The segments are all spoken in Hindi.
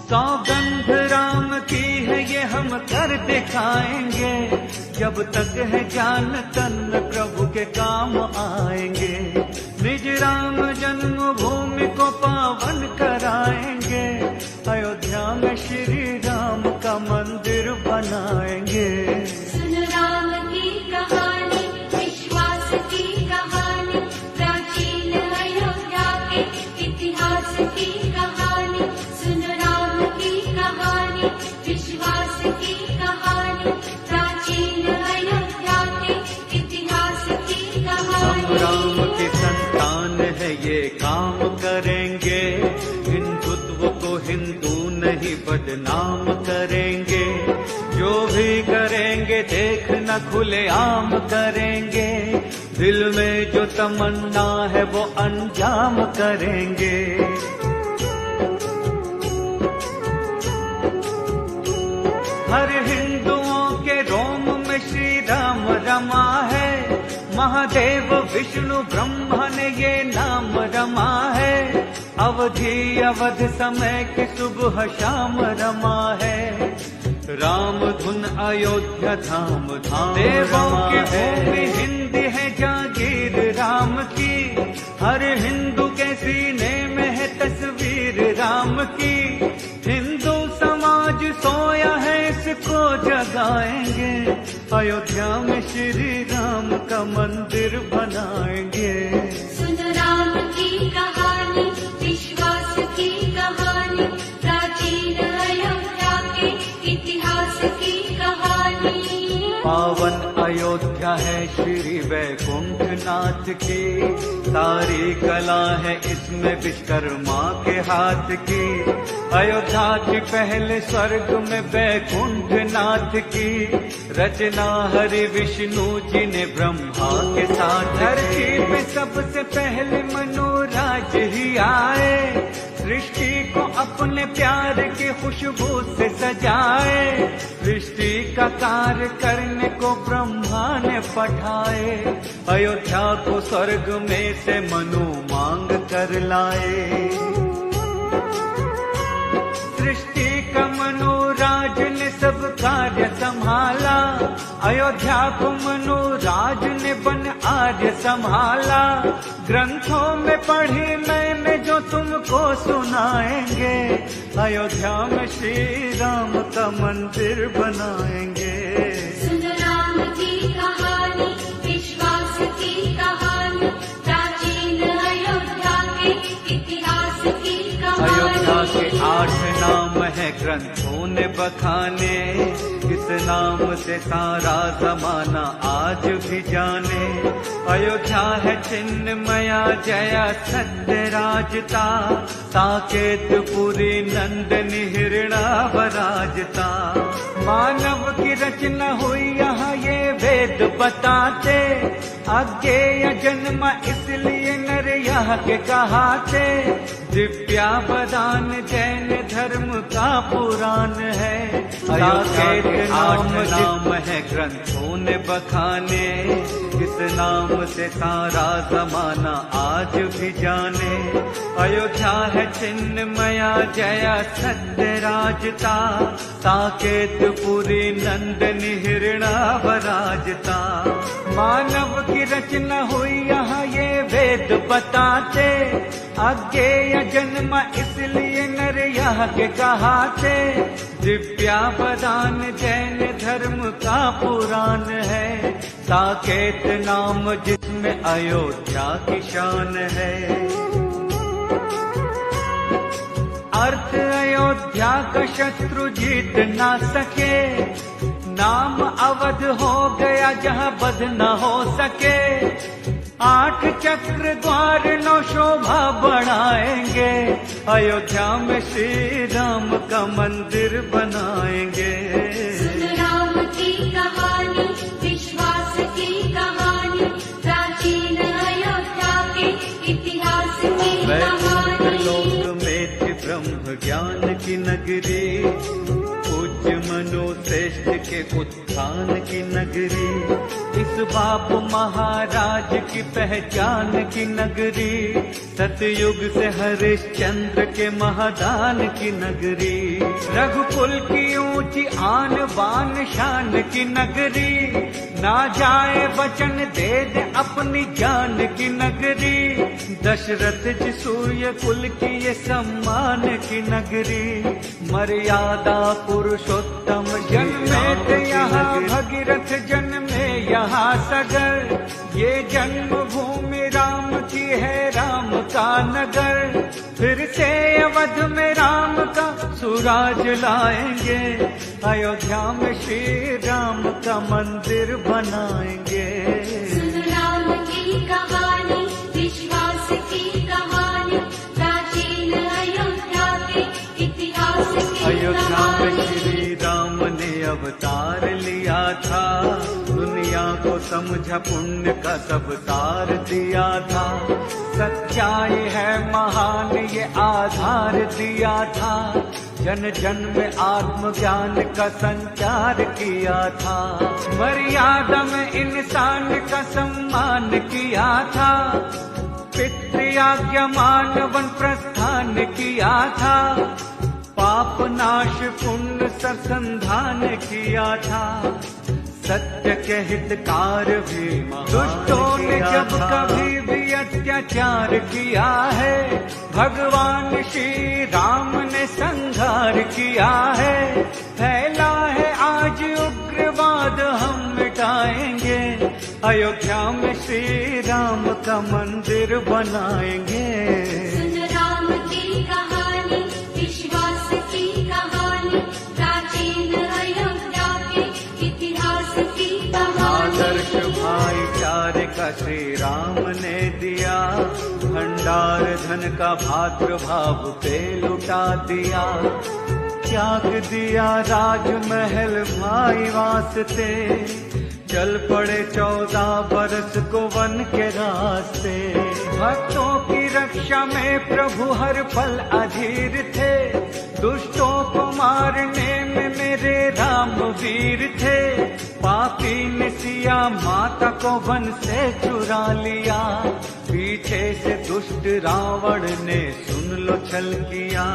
सौगंध राम की है ये हम कर दिखाएंगे, जब तक है जान तन प्रभु के काम आएंगे। निज राम जन्मभूमि को पावन कराएंगे, अयोध्या में श्री राम का मंदिर बनाएंगे। सुन राम की कहानी, विश्वास की कहानी, प्राचीन अयोध्या के इतिहास की कहानी। सुन राम की कहानी, विश्वास की कहानी, प्राचीन अयोध्या के इतिहास की कहानी। हम राम के संतान है ये काम करेंगे, हिंदुत्व को हिंदू नहीं बदनाम करेंगे। जो भी करेंगे देखना खुले आम करेंगे, दिल में जो तमन्ना है वो अंजाम करेंगे। हर हिंदुओं के रोम में श्री राम रमा है, महादेव विष्णु ब्रह्मा ने ये नाम रमा है। अवधि अवध समय की सुबह शाम रमा है, राम धुन अयोध्या धाम धाम। देवों की भूमि हिंदी है जागीर राम की, हर हिंदू के सीने में है तस्वीर राम की। हिंदू समाज सोया है इसको जगाएंगे, अयोध्या में श्री राम का मंदिर बनाएंगे। सुन राम की कहानी, विश्वास की कहानी, प्राचीन अयोध्या के इतिहास की कहानी। पावन अयोध्या है श्री वैकुंठ नाथ की, सारी कला है इसमें विश्वकर्मा के हाथ की। अयोध्या की पहले स्वर्ग में वैकुंठ नाथ की, रचना हरि विष्णु जी ने ब्रह्मा के साथ। धरती पे सबसे पहले मनोराज ही आए, सृष्टि को अपने प्यार की खुशबू से सजाए। सृष्टि का कार्य करने को ब्रह्मा ने पठाए, अयोध्या को स्वर्ग में से मनु मांग कर लाए। सृष्टि का मनोराज ने सब कार्य संभाला, अयोध्या को मनोराज ने बन आर्य संभाला। ग्रंथों में पढ़ी मैंने जो तुमको सुनाएंगे, अयोध्या में श्री राम का मंदिर बनाएंगे। सुन राम की कहानी, विश्वास की कहानी, प्राचीन अयोध्या के इतिहास की कहानी। अयोध्या के 8 नाम है ग्रंथों ने बखाने, इस नाम से सारा जमाना आज भी जाने। अयोध्या है चिन्मया जया सत्य राजता, साकेतपुरी नंदनी हिरणावराजता। मानव की रचना हुई यहाँ ये वेद बताते, अज्ञेय जन्म इसलिए नर यहाँ के कहाते। दिव्यावदान जैन धर्म का पुराण है, साकेत नाम है ग्रंथों ने बखाने। इस नाम से सारा जमाना आज भी जाने। अयोध्या है चिन्मया जया सत्य राजता, साकेतपुरी नंदनी हिरणावराजता। मानव की रचना हुई यहाँ ये वेद बताते, अज्ञेय जन्म इसलिए नर यहाँ के कहाते। दिव्यावदान जैन धर्म का पुराण है, साकेत नाम जिसमें अयोध्या की शान है। अर्थ अयोध्या का शत्रु जीत ना सके, नाम अवध हो गया जहाँ बद न हो सके। 8 चक्र द्वार 9 शोभा बढ़ाएंगे, अयोध्या में श्री राम का मंदिर बनाएंगे। सुन राम की कहानी, विश्वास की कहानी, प्राचीन अयोध्या के इतिहास की कहानी। लोक में थी ब्रह्म ज्ञान की नगरी, पूज्य मनु श्रेष्ठ के उत्थान की नगरी। इस बाप महाराज की पहचान की नगरी, सतयुग से हरिश्चंद्र के महादान की नगरी, रघुकुल की ऊंची आन बान शान की नगरी, ना जाए वचन दे दे अपनी जान की नगरी, दशरथ जी सूर्य कुल की ये सम्मान की नगरी, मर्यादा पुरुषोत्तम जन्मे थे यहाँ, भगीरथ जन्मे यहाँ सगर, ये जन्म भूमि राम की है, राम का नगर, फिर से अवध में राम का सुराज लाएंगे, अयोध्या में श्री राम का मंदिर बनाएंगे। सुन राम की कहानी, विश्वास की कहानी, प्राचीन अयोध्या के इतिहास की अयोध्या में कहानी। श्री राम ने अवतार लिया था, दुनिया को समझा पुण्य का सब तार दिया था, सच्चाई है महान ये आधार दिया था, जन जन में आत्मज्ञान का संचार किया था, मर्यादा में इंसान का सम्मान किया था, पितृयाज्ञा मानवन प्रस्थान किया था, पाप नाश पुण्य संधान किया था, सत्य के हितकार भी दुष्टों ने जब कभी भी अत्याचार किया है, भगवान श्री राम ने संहार किया है, फैला है आज उग्रवाद हम मिटाएंगे, अयोध्या में श्री राम का मंदिर बनाएंगे। सुन राम की कहानी, विश्वास की कहानी, प्राचीन अयोध्या के इतिहास की आदर्श कहानी। भाईचारे का श्री राम ने दिया, भंडार धन का भातृभाव पे लुटा दिया, त्याग दिया राजमहल भाई वास्ते, चल पड़े 14 बरस को वन के रास्ते, भक्तों की रक्षा में प्रभु हर पल अधीर थे, दुष्टों को मारने में मेरे राम वीर थे, पापी ने सिया माता को वन से चुरा लिया, पीछे से दुष्ट रावण ने सुन लो छल किया,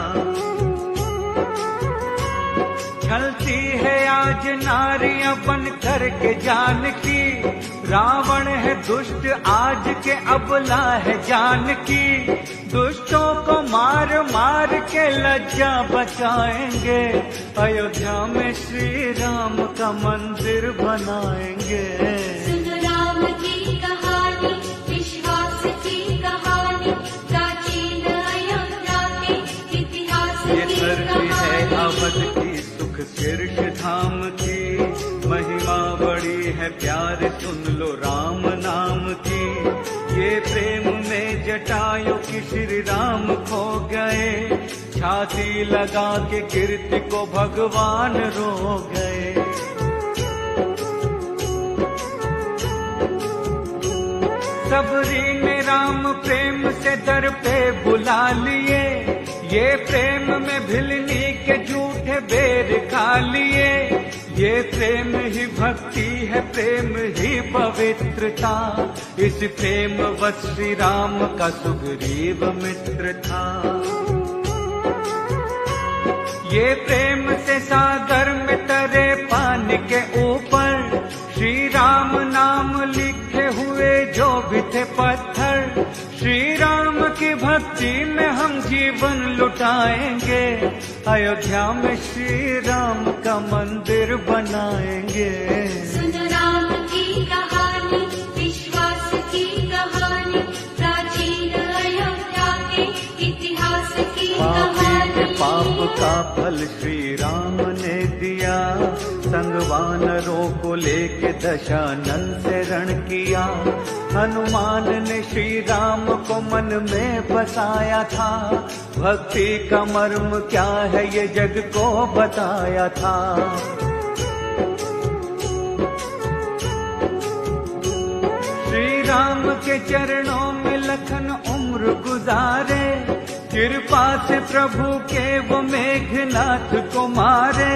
छलती है आज नारियां बन करके जानकी, रावण है दुष्ट आज के अबला है जानकी, दुष्टों को मार मार के लज्जा बचाएंगे, अयोध्या में श्री राम का मंदिर बनाएंगे। सुन राम की कहानी, विश्वास की कहानी, प्राचीन अयोध्या के इतिहास ये की धरती है अवध कहानी। की सुख शीर्ष धाम की, महिमा बड़ी है प्यार सुन लो राम नाम की, ये प्रेम में जटायु की श्री राम खो गए, छाती लगा के कीर्ति को भगवान रो गए, सबरी ने राम प्रेम से दर पे बुला लिए, ये प्रेम में भिलनी के झूठे बेर खा लिए, ये प्रेम ही भक्ति है, प्रेम ही पवित्रता, इस प्रेम वश श्री राम का सुग्रीव मित्र था, ये प्रेम से सागर में तरे पानी के ऊपर, श्री राम नाम लिखे हुए जो भी थे पत्थर, श्री राम की भक्ति में हम जीवन लुटाएंगे, अयोध्या में श्री राम का मंदिर बनाएंगे। सुन राम की कहानी, विश्वास की कहानी, प्राचीन अयोध्या के इतिहास की पापी के कहानी। पाप का फल श्री राम ने दिया, संग वानरों को लेके दशानन से रण किया, हनुमान ने श्री राम को मन में बसाया था, भक्ति का मर्म क्या है ये जग को बताया था, श्री राम के चरणों में लखन उम्र गुजारे, कृपा से प्रभु के वो मेघनाथ को मारे,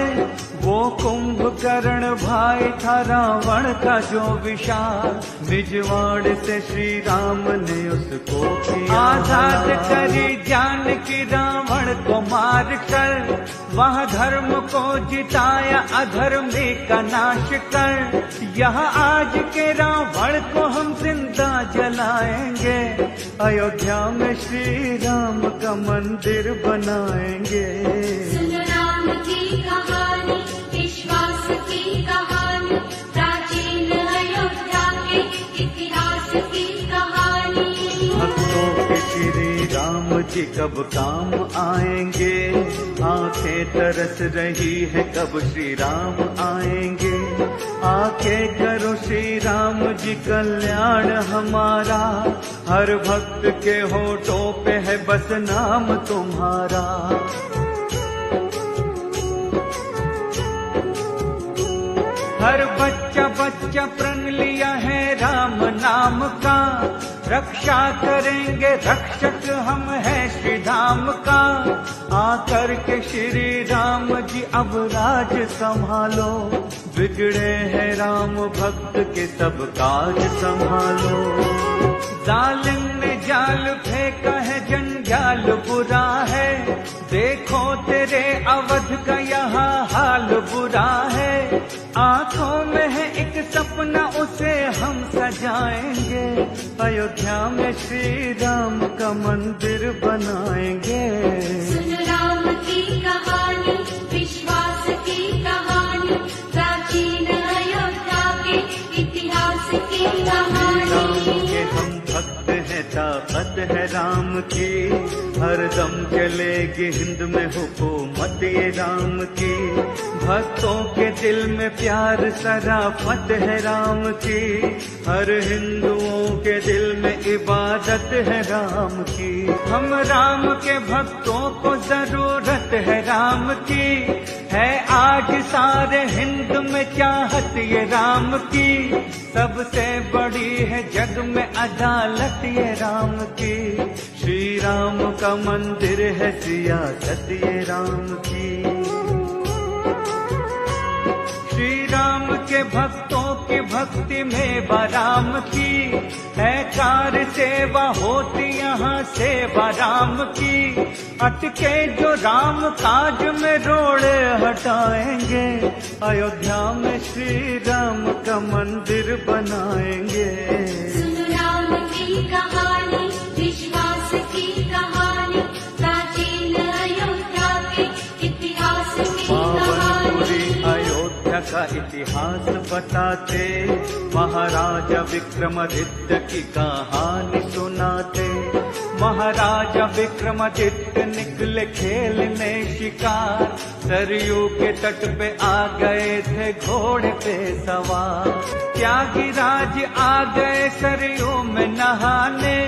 वो कुंभकर्ण भाई था रावण का जो विशाल, निजवाड़ से श्री राम ने उसको किया आजाद करी जानकी रावण को मार कर, वह धर्म को जिताया अधर्मी का नाश कर। यह आज के रावण को हम जिंदा जलाएंगे, अयोध्या में श्री राम का मंदिर बनाएंगे। सुन राम की कहानी, विश्वास की कहानी, प्राचीन अयोध्या के इतिहास की कहानी। भक्तों के श्री राम जी कब काम आएंगे, आंखें तरस रही है कब श्री राम आएंगे। आके करो श्री राम जी कल्याण हमारा, हर भक्त के होठों पे है बस नाम तुम्हारा। हर बच्चा बच्चा प्रण लिया है राम नाम का, रक्षा करेंगे रक्षक हम हैं श्री धाम का। आकर के श्री राम जी अब राज संभालो, बिगड़े हैं राम भक्त के सब काज संभालो। जालिम ने जाल फेंका है जंजाल बुरा है, देखो तेरे अवध का यहाँ हाल बुरा है। आंखों में है एक सपना उसे हम सजाएंगे, अयोध्या में श्री राम का मंदिर बनाएंगे। सुन राम की कहानी, विश्वास की कहानी, प्राचीन अयोध्या के इतिहास की कहानी। राम के हम भक्त हैं, ताकत है राम की, हर दम चलेगी हिंद में हुकूमत ये राम की। भक्तों के दिल में प्यार सराफत है राम की, हर हिंदुओं के दिल में इबादत है राम की। हम राम के भक्तों को जरूरत है राम की, है आज सारे हिंद में चाहत ये राम की। सबसे बड़ी है जग में अदालत ये राम की, श्री राम का मंदिर है सियासत ये राम की। श्री राम के भक्तों की भक्ति में बराम की, है कार सेवा होती यहाँ सेवा राम की। अटके जो राम काज में रोड़े हटाएंगे, अयोध्या में श्री राम का मंदिर बनाएंगे। सुन राम की कहानी, विश्वास की कहानी, प्राचीन अयोध्या के इतिहास की कहानी। अयोध्या का इतिहास बताते, महाराजा विक्रमादित्य की कहानी सुनाते। महाराजा विक्रमादित्य निकले खेलने शिकार, सरयू के तट पे आ गए थे घोड़े पे सवार। त्यागीराज आ गए सरयू में नहाने,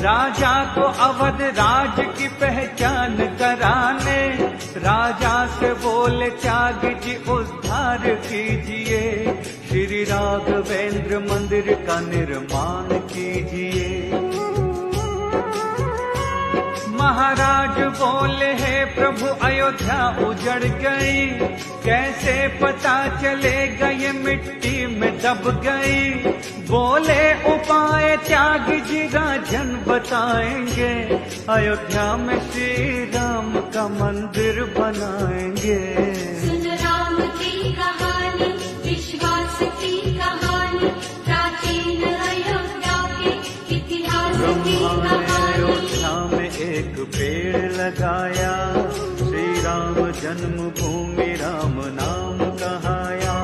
राजा को अवध राज की पहचान कराने। राजा से बोले त्यागी जी उद्धार कीजिए, श्री राघवेंद्र मंदिर का निर्माण कीजिए। महाराज बोले है प्रभु अयोध्या उजड़ गई, कैसे पता चलेगा ये मिट्टी में दब गई। बोले उपाय त्यागी जी राजन बताएंगे, अयोध्या में श्री राम का मंदिर बनाएंगे। सुन राम की कहानी, विश्वास की कहानी, प्राचीन अयोध्या के इतिहास की कहानी। अयोध्या में एक पेड़ लगाया, श्री राम जन्मभूमि राम नाम कहाया।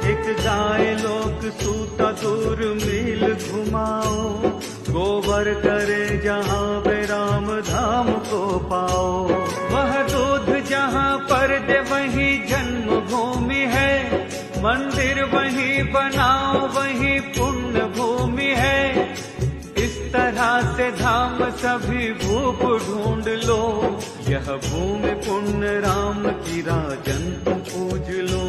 एक गाय लोक सूता दूर मील घुमाओ, गोबर करे जहाँ पे राम धाम को पाओ। वह दूध जहाँ पर दे वही जन्मभूमि है, मंदिर वही बनाओ वही पुण्य भूमि है। इस तरह से धाम सभी भूप ढूंढ लो, यह भूमि पुण्य राम की राजन तुम पूज लो।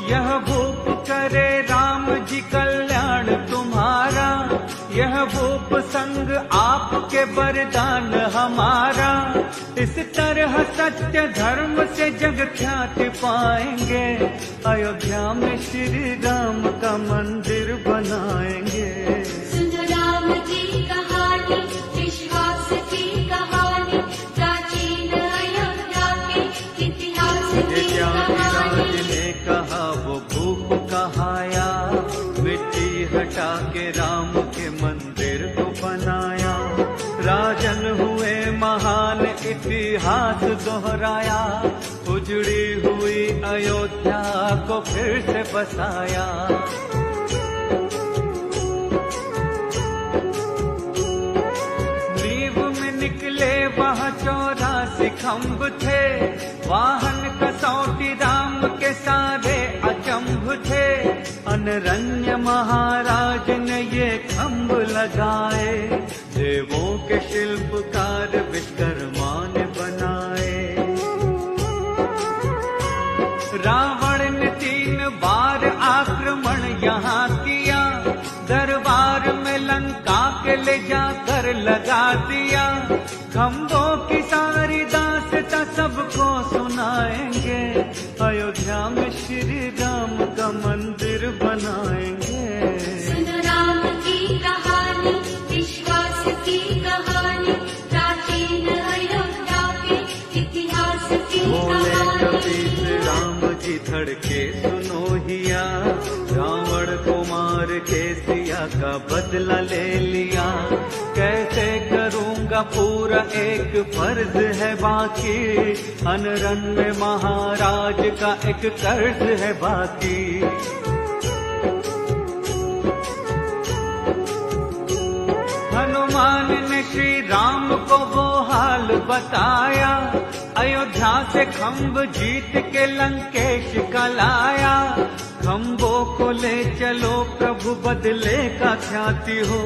यह भूप करे राम जी कल्याण तुम्हारा, यह महबूब संग आपके वरदान हमारा, इस तरह सत्य धर्म से जग ख्याति पाएंगे, अयोध्या में श्री राम का मंदिर बनाएंगे। सुन राम की कहानी, विश्वास की कहानी, प्राचीन अयोध्या के इतिहास की कहानी। ने कहा वो भूख कहाया, मिट्टी हटा के राम के मंदिर को बनाया, राजन हुए महान इतिहास दोहराया, उजड़ी हुई अयोध्या को फिर से बसाया। नींव में निकले वह 84 खम्भ थे, वाहन कसौटी राम के सारे अचंभ थे, अनरण्य महाराज ने ये खम्भ लगाए, देवों के शिल्पकार विश्वकर्मा ने बनाए। रावण ने 3 बार आक्रमण यहाँ किया, दरबार में लंका के ले जाकर लगा दिया, खम्भों की सारी दास्तां सबको सुनाएंगे, अयोध्या में श्री राम का मंदिर बनाएंगे। सुन राम की कहानी, विश्वास की कहानी, प्राचीन अयोध्या के इतिहास की बोले कहानी। कबीर राम जी धड़के सुनो हिया, रावण को मार के सिया का बदला ले लिया, कैसे करूँगा पूरा एक फर्ज है बाकी, अनरण्य महाराज का एक कर्ज है बाकी। हनुमान ने श्री राम को वो हाल बताया, अयोध्या से खम्भ जीत के लंकेश का लाया, खम्भों को ले चलो प्रभु बदले का ख्याति हो,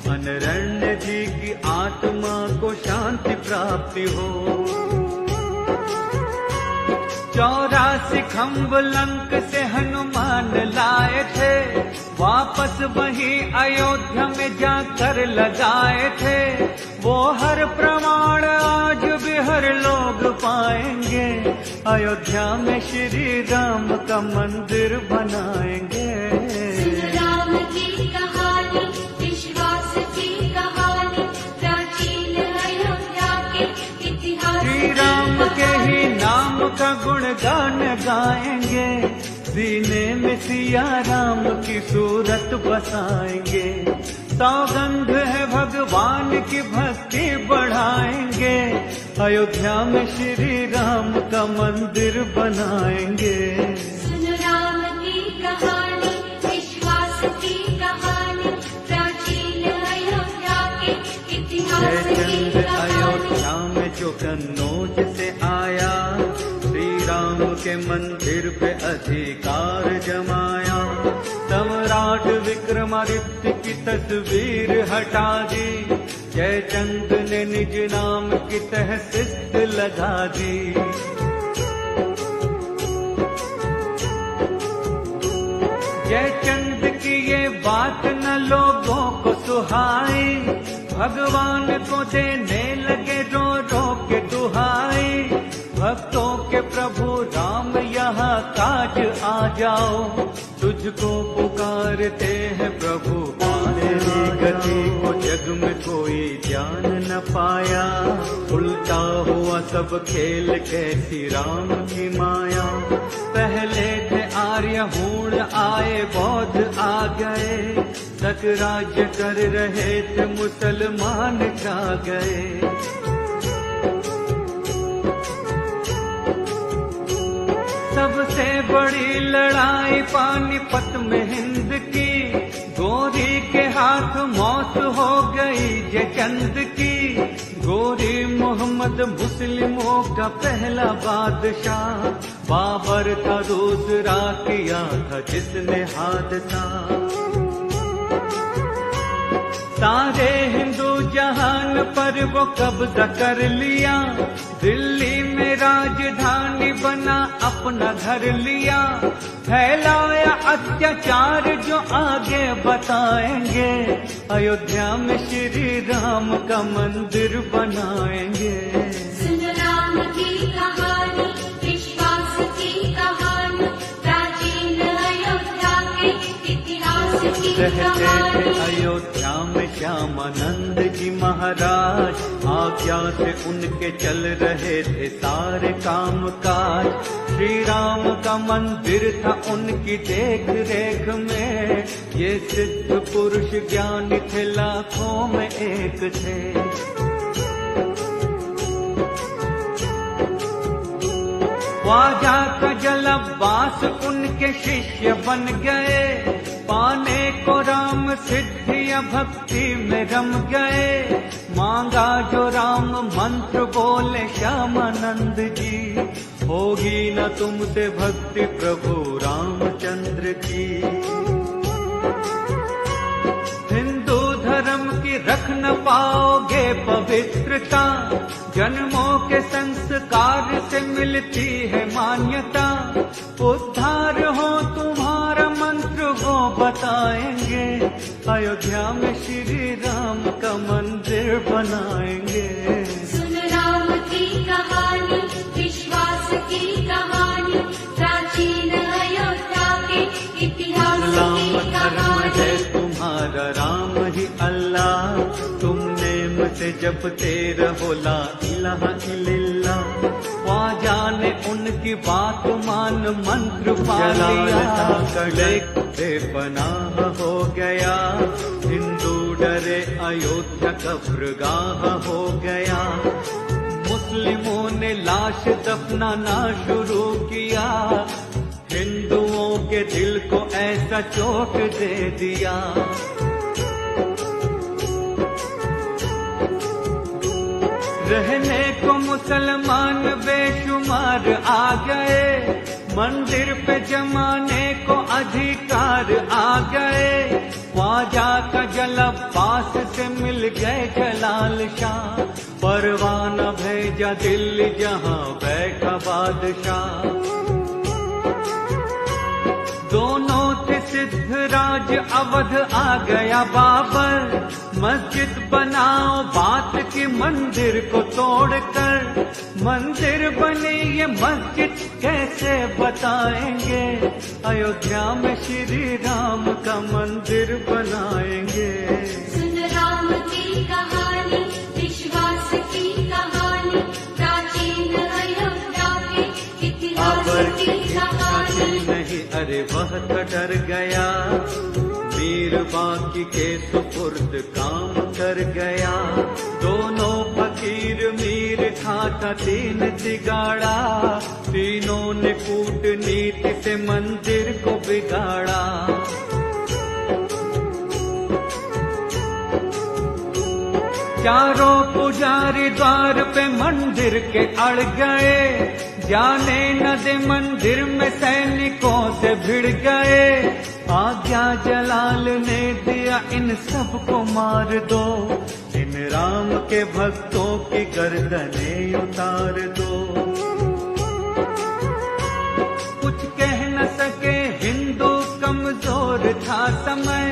अनरण्य जी की आत्मा को शांति प्राप्ति हो। 84 खम्भ लंक से हनुमान लाए थे, वापस वही अयोध्या में जाकर लगाए थे, वो हर प्रमाण आज भी हर लोग पाएंगे, अयोध्या में श्री राम का मंदिर बनाएंगे। सुन राम की कहानी, विश्वास की कहानी, प्राचीन अयोध्या के इतिहास श्री राम के ही नाम का गुणगान गाएंगे, सीने में सिया राम की सूरत बसाएंगे, सौगंध है भगवान की भक्ति बढ़ाएंगे, अयोध्या में श्री राम का मंदिर बनाएंगे। सुन राम की कहानी, विश्वास की कहानी, प्राचीन अयोध्या के इतिहास की जयचंद कहानी। अयोध्या में जो कन्नौज से आया, श्री राम के मंदिर पे अधिकार जमाया, सम्राट विक्रमादित्य की तस्वीर हटा दी, जयचंद ने निज नाम की तहसीस लगा दी। जयचंद की ये बात न लोगों को सुहाई, भगवान को देने लगे रो रो के दुहाई, भक्तों के प्रभु राम यहाँ काज आ जाओ, तुझको पुकारते हैं प्रभु, तेरी गति को जग में कोई जान न पाया, उल्टा हुआ सब खेल कैसी राम की माया, पहले थे आर्य हूण आए बौद्ध आ गए, तक राज्य कर रहे थे मुसलमान छा गए। सबसे बड़ी लड़ाई पानीपत में हिंद की, गोरी के हाथ मौत हो गई जयचंद की, गोरी मोहम्मद मुस्लिमों का पहला बादशाह, बाबर था दूसरा किया था जिसने हादसा, सारे हिंदू जहान पर वो कब्जा कर लिया, दिल्ली में राजधानी बना अपना घर लिया, फैलाया अत्याचार जो आगे बताएंगे। अयोध्या में श्री राम का मंदिर बनाएंगे। सुन राम की कहानी, विश्वास की कहानी, प्राचीन अयोध्या के इतिहास की रहते थे कहानी। अयोध्या में श्यामानंद जी महाराज, आज्ञा से उनके चल रहे थे सारे काम काज। श्री राम का मंदिर था उनकी देख रेख में, ये सिद्ध पुरुष ज्ञानी थे लाखों में एक थे। ख्वाजा का जलब्बास उनके शिष्य बन गए, पाने को राम सिद्धियां भक्ति में रम गए। मांगा जो राम मंत्र बोले श्यामानंद जी, होगी न तुमसे भक्ति प्रभु रामचंद्र की। हिंदू धर्म की रख न पाओगे पवित्रता, जन्मों के संस्कार से मिलती है मान्यता। उद्धार हो तुम्हारा मंत्र वो बताएंगे, अयोध्या में श्री राम का मंदिर बनाएंगे। सुन राम की कहानी, विश्वास की कहानी, प्राचीन अयोध्या के इतिहास इस्लाम की धर्म कहानी। है तुम्हारा, राम ही अल्लाह, तुम नेम से जपते रहो ला इलाहा इल्लल्लाह। ख्वाजा ने उनकी बात मान मंत्र पा लिया, बेपनाह हो गया। हिंदू डरे अयोध्या कब्रगाह हो गया। मुस्लिमों ने लाश दफनाना शुरू किया, हिंदुओं के दिल को ऐसा चोट दे दिया। रहने को मुसलमान बेशुमार आ गए, मंदिर पे जमाने को अधिकार आ गए। ख्वाजा का जलब्बास से मिल गए जलाल शाह, परवाना भेजा दिल्ली जहां बैठा बादशाह। दोनों थे सिद्धराज, अवध आ गया बाबर। मस्जिद बनाओ बात की मंदिर को तोड़कर, मंदिर बने ये मस्जिद कैसे बताएंगे। अयोध्या में श्री राम का मंदिर बनाएंगे। सुन राम की कहानी, विश्वास की कहानी, प्राचीन अयोध्या के इतिहास की कहानी। नहीं अरे वह तो डर गया, मीर बाकी के सुपुर्द काम कर गया। दोनों फकीर मीर खाता तीन तिगाड़ा, तीनों ने कूटनीति से मंदिर को बिगाड़ा। चारों पुजारी द्वार पे मंदिर के अड़ गए, जाने न दे मंदिर में सैनिकों से भिड़ गए। आज्ञा जलाल ने दिया इन सबको मार दो, इन राम के भक्तों की गर्दनें उतार दो। कुछ कह न सके हिंदू, कमजोर था समय,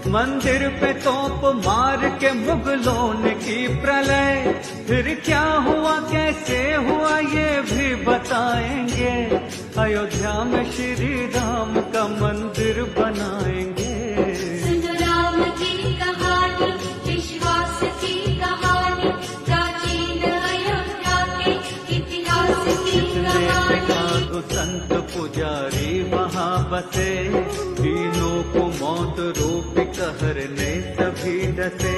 मंदिर पे तोप मार के मुगलों ने की प्रलय। फिर क्या हुआ कैसे हुआ ये भी बताएंगे, अयोध्या में श्री राम का मंदिर बनाएंगे। सुन राम की कहानी, विश्वास की कहानी, प्राचीन अयोध्या के इतिहास की कहानी। साधु संत पुजारी वहाँ बसे, तीनों को मौत रूप कहर ने सभी डसे।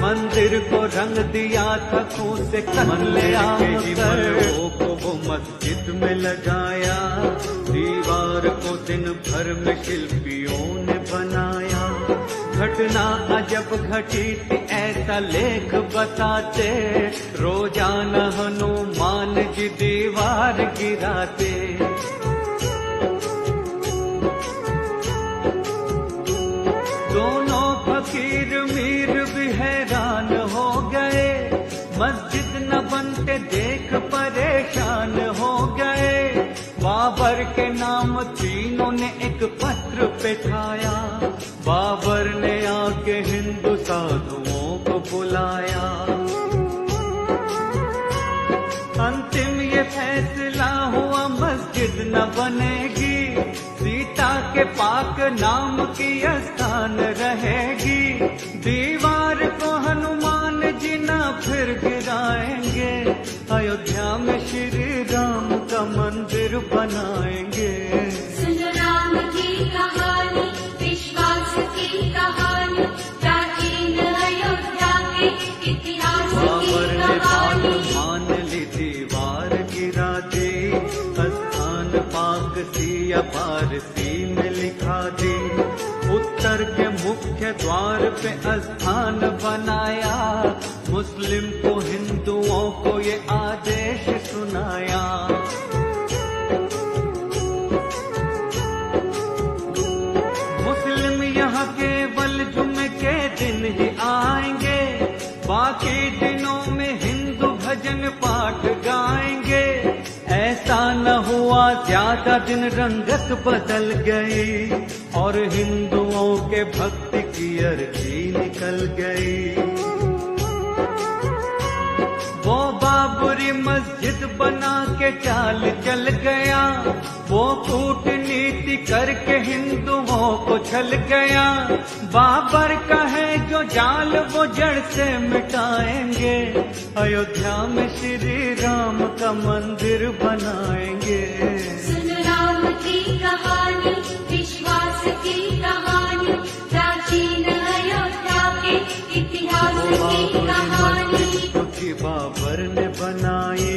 मंदिर को रंग दिया था खून से कलमों को वो मस्जिद में लगाया, दीवार को दिन भर में शिल्पियों ने बनाया। घटना अजब घटी थी ऐसा लेख बताते, रोजाना हनुमान जी दीवार गिराते। दोनों फकीर मीर भी हैरान हो गए, मस्जिद न बनते देख परेशान न बनेगी, सीता के पाक नाम की स्थान रहेगी। दीवार को हनुमान जी न फिर गिराएंगे, अयोध्या में श्री राम का मंदिर बनाएंगे। सुन राम की कहानी, विश्वास की कहानी, प्राचीन अयोध्या के इतिहास की बाबर ने बात कहानी। मान ली, दीवार गिरा दी, स्थान पाक सिया पारसी में लिखा दी। उत्तर के मुख्य द्वार पे स्थान बनाया, मुस्लिम को हिंदुओं को ये आदेश सुनाया। मुस्लिम यहाँ केवल जुमे के दिन ही आएंगे, बाकी दिनों में हिंदू भजन पाठ गाएंगे। ऐसा न हुआ ज्यादा दिन रंगत बदल गई, और हिंदुओं के भक्ति की अर्जी निकल गई। वो बाबरी मस्जिद बना के चाल चल गया, वो कूटनीति करके हिंदुओं को छल गया। बाबर का है जो जाल वो जड़ से मिटाएंगे, अयोध्या में श्री राम का मंदिर बनाएंगे। सुन राम की कहानी, विश्वास की कहानी, प्राचीन अयोध्या के इतिहास की कहानी। क्योंकि बाबर ने बनाई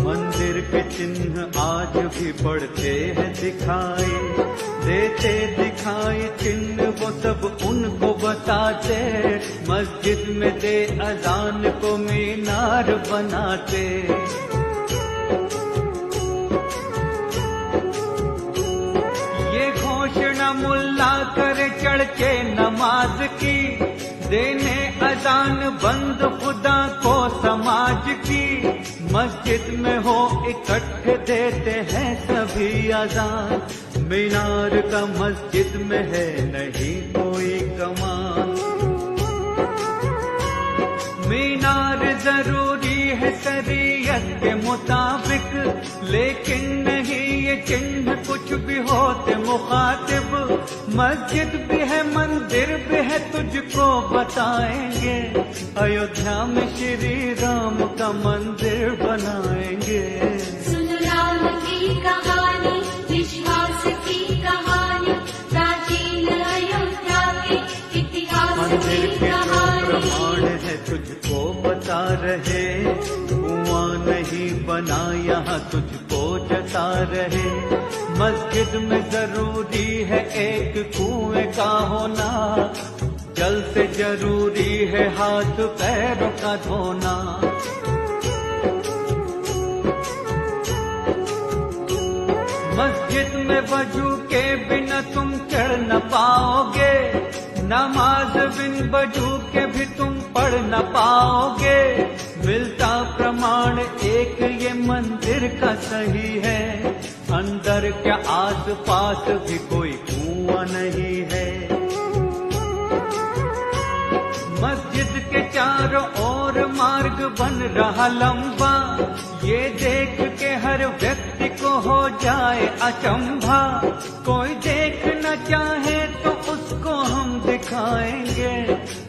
मंदिर के चिन्ह आज भी पढ़ते हैं दिखाई, देते दिखाई चिन्ह वो सब उनको बताते। मस्जिद में दे अजान को मीनार बनाते। ये घोषणा मुल्ला करे चढ़ के नमाज की, देने अजान बंद खुदा को समाज की। मस्जिद में हो इकट्ठे देते हैं सभी अजान, मीनार का मस्जिद में है नहीं कोई कमान। मीनार जरूरी है शरीयत के मुताबिक, लेकिन नहीं ये चिन्ह कुछ भी होते मुखातिब। मस्जिद भी है मंदिर भी है तुझको बताएंगे, अयोध्या में श्री राम का मंदिर बनाएंगे। सुन राम की कहानी, विश्वास की कहानी, प्राचीन अयोध्या के इतिहास मंदिर की के जो कहानी। प्रमाण है तुझको बता रहे, कुआं नहीं बना यहाँ तुझको जता रहे। मस्जिद में जरूरी है एक कुएं का होना, जल से जरूरी है हाथ पैरों का धोना। मस्जिद में वजू के बिना तुम चढ़ न पाओगे, नमाज बिन वजू के भी तुम पढ़ न पाओगे। मिलता प्रमाण एक ये मंदिर का सही है, अंदर क्या आस पास भी कोई कुआं नहीं है। मस्जिद के चारों ओर मार्ग बन रहा लंबा, ये देख के हर व्यक्ति को हो जाए अचंभा। कोई देख न चाहे तो उसको हम दिखाएंगे,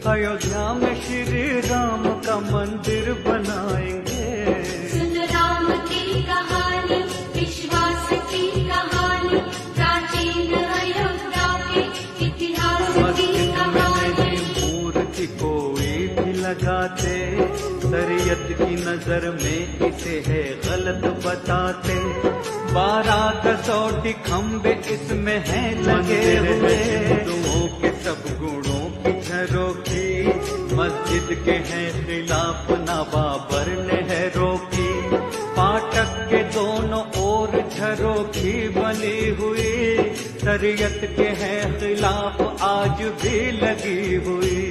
अयोध्या में श्री राम का मंदिर बनाएंगे। सुन राम की कहानी, विश्वास की कहानी, प्राचीन अयोध्या के इतिहास की मस्जिद में कहानी। नहीं मूर्ति कोई भी लगाते, शरीयत की नजर में इसे है गलत बताते। 12 कसौटी खम्बे इसमें हैं लगे हुए, हिंदुओं के सब गुणों की झरोखी। मस्जिद के हैं खिलाफ ना बाबर ने है रोकी, फाटक के दोनों ओर झरोखी बनी हुई। शरीयत के हैं खिलाफ आज भी लगी हुई।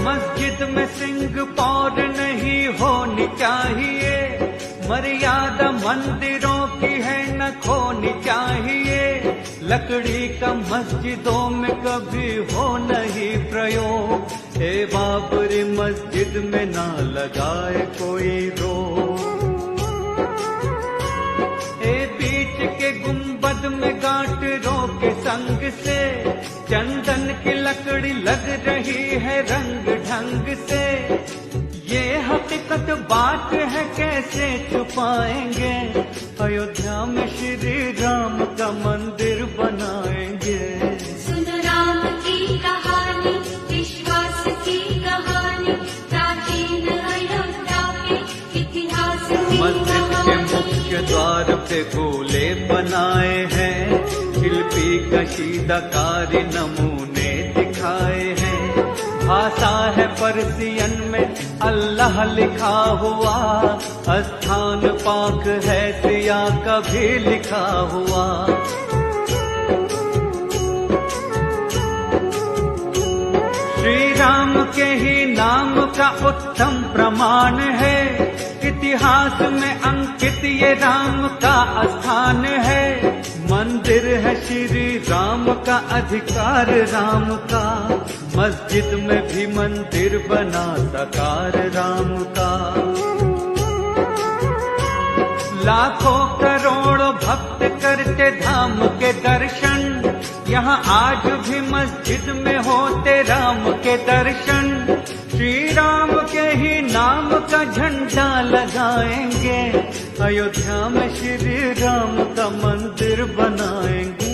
मस्जिद में सिंह पौर नहीं होनी चाहिए, मर्यादा मंदिरों की है न खोनी चाहिए। लकड़ी का मस्जिदों में कभी हो नहीं प्रयोग, ए बाबरी मस्जिद में ना लगाए कोई रोक, ए बीच के गुंबद में गांटरों के संग से चंदन की लकड़ी लग रही है रंग ढंग से। ये हकीकत बात है कैसे छुपाएंगे, अयोध्या में श्री राम का मंदिर बनाएंगे। सुन राम की कहानी, विश्वास की कहानी, प्राचीन अयोध्या के इतिहास की मस्जिद के कहानी। मुख्य द्वार पे गोले बनाए हैं, शिल्पी कशीदाकारी नमूने दिखाए हैं। भाषा है पर्सियन में अल्लाह लिखा हुआ, स्थान पाक है सिया का भी लिखा हुआ। श्री राम के ही नाम का उत्तम प्रमाण है, इतिहास में अंकित ये राम का स्थान है। मंदिर है श्री राम का, अधिकार राम का, मस्जिद में भी मंदिर बना साकार राम का। लाखों करोड़ों भक्त करते धाम के दर्शन, यहाँ आज भी मस्जिद में होते राम के दर्शन। श्री राम के ही नाम का झंडा लगाएंगे, अयोध्या में श्री राम का मंदिर बनाएंगे।